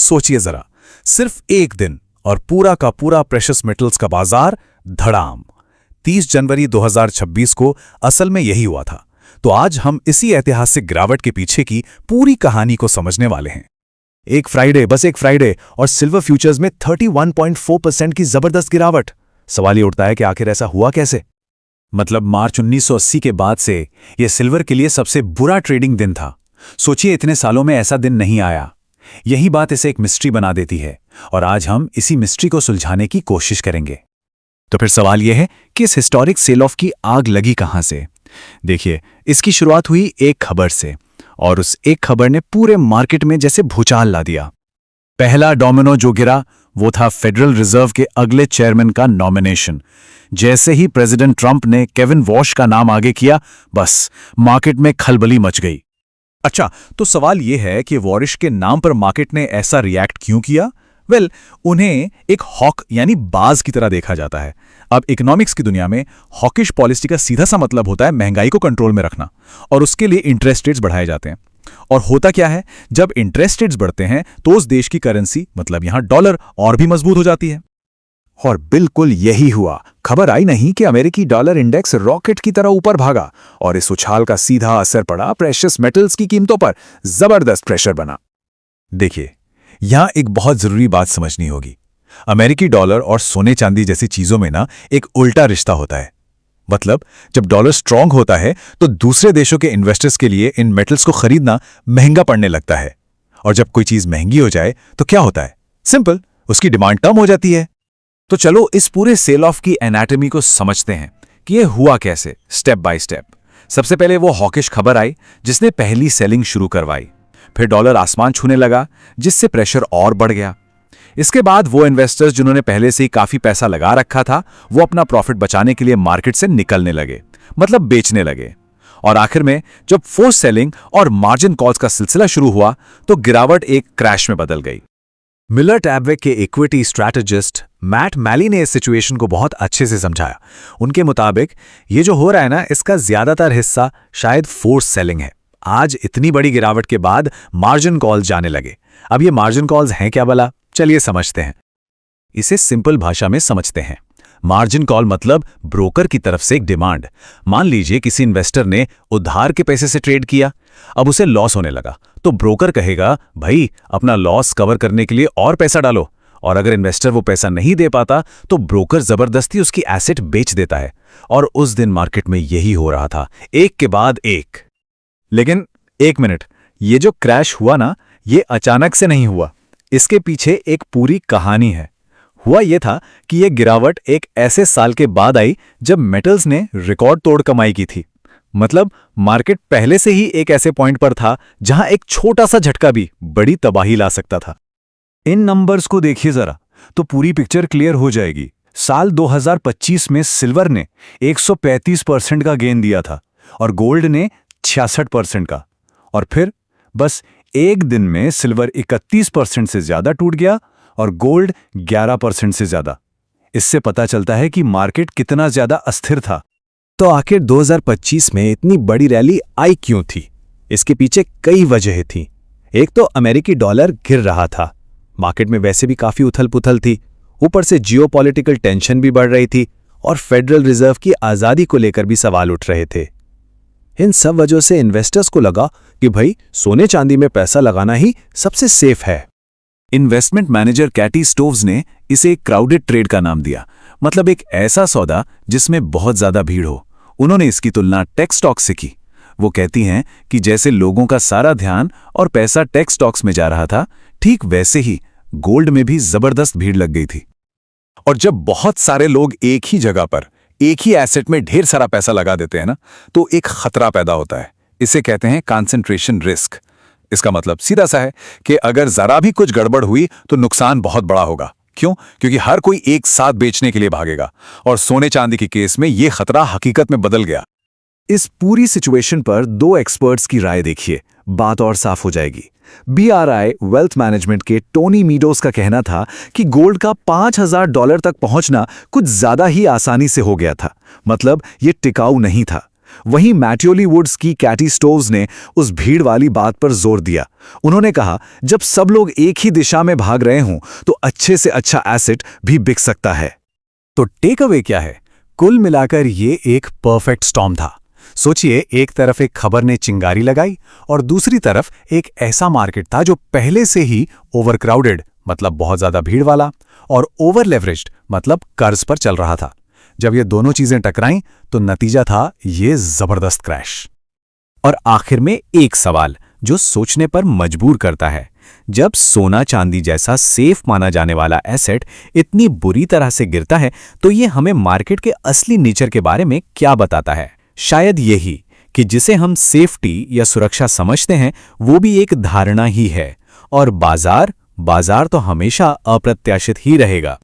सोचिए जरा, सिर्फ एक दिन और पूरा का पूरा प्रेशियस मेटल्स का बाजार धड़ाम। 30 जनवरी 2026 को असल में यही हुआ था। तो आज हम इसी ऐतिहासिक गिरावट के पीछे की पूरी कहानी को समझने वाले हैं। बस एक फ्राइडे और सिल्वर फ्यूचर्स में 31.4% की जबरदस्त गिरावट। सवाल ये उठता है कि आखिर ऐसा हुआ कैसे? मतलब मार्च 1980 के बाद से यह सिल्वर के लिए सबसे बुरा ट्रेडिंग दिन था। सोचिए, इतने सालों में ऐसा दिन नहीं आया। यही बात इसे एक मिस्ट्री बना देती है और आज हम इसी मिस्ट्री को सुलझाने की कोशिश करेंगे। तो फिर सवाल यह है कि इस हिस्टोरिक सेल ऑफ की आग लगी कहां से? देखिए, इसकी शुरुआत हुई एक खबर से और उस एक खबर ने पूरे मार्केट में जैसे भूचाल ला दिया। पहला डोमिनो जो गिरा वो था फेडरल रिजर्व के अगले चेयरमैन का नॉमिनेशन। जैसे ही प्रेसिडेंट ट्रंप ने केविन वॉश का नाम आगे किया, बस मार्केट में खलबली मच गई। अच्छा, तो सवाल यह है कि वॉरिश के नाम पर मार्केट ने ऐसा रिएक्ट क्यों किया? उन्हें एक हॉक यानी बाज की तरह देखा जाता है। अब इकोनॉमिक्स की दुनिया में हॉकिश पॉलिसी का सीधा सा मतलब होता है महंगाई को कंट्रोल में रखना, और उसके लिए इंटरेस्ट रेट्स बढ़ाए जाते हैं। और होता क्या है, जब इंटरेस्ट रेट्स बढ़ते हैं तो उस देश की करेंसी, मतलब यहां डॉलर, और भी मजबूत हो जाती है। और बिल्कुल यही हुआ। खबर आई नहीं कि अमेरिकी डॉलर इंडेक्स रॉकेट की तरह ऊपर भागा और इस उछाल का सीधा असर पड़ा प्रेशियस मेटल्स की कीमतों पर। जबरदस्त प्रेशर बना। देखिए, यहां एक बहुत जरूरी बात समझनी होगी। अमेरिकी डॉलर और सोने चांदी जैसी चीजों में ना एक उल्टा रिश्ता होता है। मतलब जब डॉलर स्ट्रांग होता है तो दूसरे देशों के इन्वेस्टर्स के लिए इन मेटल्स को खरीदना महंगा पड़ने लगता है, और जब कोई चीज महंगी हो जाए तो क्या होता है? सिंपल, उसकी डिमांड कम हो जाती है। तो चलो इस पूरे सेल ऑफ की एनाटॉमी को समझते हैं कि यह हुआ कैसे, स्टेप बाय स्टेप। सबसे पहले वो हॉकिश खबर आई जिसने पहली सेलिंग शुरू करवाई। फिर डॉलर आसमान छूने लगा, जिससे प्रेशर और बढ़ गया। इसके बाद वो इन्वेस्टर्स जिन्होंने पहले से ही काफी पैसा लगा रखा था, वो अपना प्रॉफिट बचाने के लिए मार्केट से निकलने लगे, मतलब बेचने लगे। और आखिर में जब फोर्स सेलिंग और मार्जिन कॉल्स का सिलसिला शुरू हुआ तो गिरावट एक क्रैश में बदल गई। मिलर टैबवेक के इक्विटी स्ट्रैटेजिस्ट मैट मैली ने इस सिचुएशन को बहुत अच्छे से समझाया। उनके मुताबिक ये जो हो रहा है ना, इसका ज्यादातर हिस्सा शायद फोर्स सेलिंग है। आज इतनी बड़ी गिरावट के बाद मार्जिन कॉल्स जाने लगे। अब ये मार्जिन कॉल्स हैं क्या भला? चलिए समझते हैं। इसे सिंपल भाषा में समझते हैं। मार्जिन कॉल मतलब ब्रोकर की तरफ से एक डिमांड। मान लीजिए किसी इन्वेस्टर ने उधार के पैसे से ट्रेड किया, अब उसे लॉस होने लगा, तो ब्रोकर कहेगा, भाई अपना लॉस कवर करने के लिए और पैसा डालो। और अगर इन्वेस्टर वो पैसा नहीं दे पाता तो ब्रोकर जबरदस्ती उसकी एसेट बेच देता है। और उस दिन मार्केट में यही हो रहा था, एक के बाद एक। लेकिन एक मिनट, ये जो क्रैश हुआ ना, ये अचानक से नहीं हुआ। इसके पीछे एक पूरी कहानी है। हुआ यह था कि यह गिरावट एक ऐसे साल के बाद आई जब मेटल्स ने रिकॉर्ड तोड़ कमाई की थी। मतलब मार्केट पहले से ही एक ऐसे पॉइंट पर था जहां एक छोटा सा झटका भी बड़ी तबाही ला सकता था। इन नंबर्स को देखिए जरा, तो पूरी पिक्चर क्लियर हो जाएगी। साल 2025 में सिल्वर ने 135% का गेन दिया था और गोल्ड ने 66% का। और फिर बस एक दिन में सिल्वर 31% से ज्यादा टूट गया और गोल्ड 11% से ज्यादा। इससे पता चलता है कि मार्केट कितना ज्यादा अस्थिर था। तो आखिर 2025 में इतनी बड़ी रैली आई क्यों थी? इसके पीछे कई वजहें थी। एक तो अमेरिकी डॉलर गिर रहा था, मार्केट में वैसे भी काफी उथल-पुथल थी, ऊपर से जियोपॉलिटिकल टेंशन भी बढ़ रही थी और फेडरल रिजर्व की आजादी को लेकर भी सवाल उठ रहे थे। इन सब वजहों से इन्वेस्टर्स को लगा कि भाई सोने चांदी में पैसा लगाना ही सबसे सेफ है। इन्वेस्टमेंट मैनेजर कैटी स्टोव्स ने इसे एक क्राउडेड ट्रेड का नाम दिया, मतलब एक ऐसा सौदा जिसमें बहुत ज्यादा भीड़ हो। उन्होंने इसकी तुलना टेक स्टॉक्स से की। वो कहती हैं कि जैसे लोगों का सारा ध्यान और पैसा टेक स्टॉक्स में जा रहा था, ठीक वैसे ही गोल्ड में भी जबरदस्त भीड़ लग गई थी। और जब बहुत सारे लोग एक ही जगह पर एक ही एसेट में ढेर सारा पैसा लगा देते हैं ना, तो एक खतरा पैदा होता है। इसे कहते हैं कॉन्सेंट्रेशन रिस्क। इसका मतलब सीधा सा है कि अगर जरा भी कुछ गड़बड़ हुई तो नुकसान बहुत बड़ा होगा। क्यों? क्योंकि हर कोई एक साथ बेचने के लिए भागेगा। और सोने चांदी के केस में यह खतरा हकीकत में बदल गया। इस पूरी सिचुएशन पर दो एक्सपर्ट्स की राय देखिए, बात और साफ हो जाएगी। BRI वेल्थ मैनेजमेंट के टोनी मीडोस का कहना था कि गोल्ड का $5000 तक पहुंचना कुछ ज्यादा ही आसानी से हो गया था। मतलब ये टिकाऊ नहीं था। वहीं मैटियोली वुड्स की कैटी स्टोव्स ने उस भीड़ वाली बात पर जोर दिया। उन्होंने कहा, जब सब लोग एक ही दिशा में भाग रहे हों तो अच्छे से अच्छा एसेट भी बिक सकता है। तो टेक अवे क्या है? कुल मिलाकर ये एक परफेक्ट स्टॉर्म था। सोचिए, एक तरफ एक खबर ने चिंगारी लगाई और दूसरी तरफ एक ऐसा मार्केट था जो पहले से ही ओवरक्राउडेड मतलब बहुत ज्यादा भीड़ वाला और ओवर लेवरेज्ड मतलब कर्ज पर चल रहा था। जब ये दोनों चीजें टकराईं तो नतीजा था ये जबरदस्त क्रैश। और आखिर में एक सवाल जो सोचने पर मजबूर करता है, जब सोना चांदी जैसा सेफ माना जाने वाला एसेट इतनी बुरी तरह से गिरता है तो ये हमें मार्केट के असली नेचर के बारे में क्या बताता है? शायद यही कि जिसे हम सेफ्टी या सुरक्षा समझते हैं वो भी एक धारणा ही है, और बाजार तो हमेशा अप्रत्याशित ही रहेगा।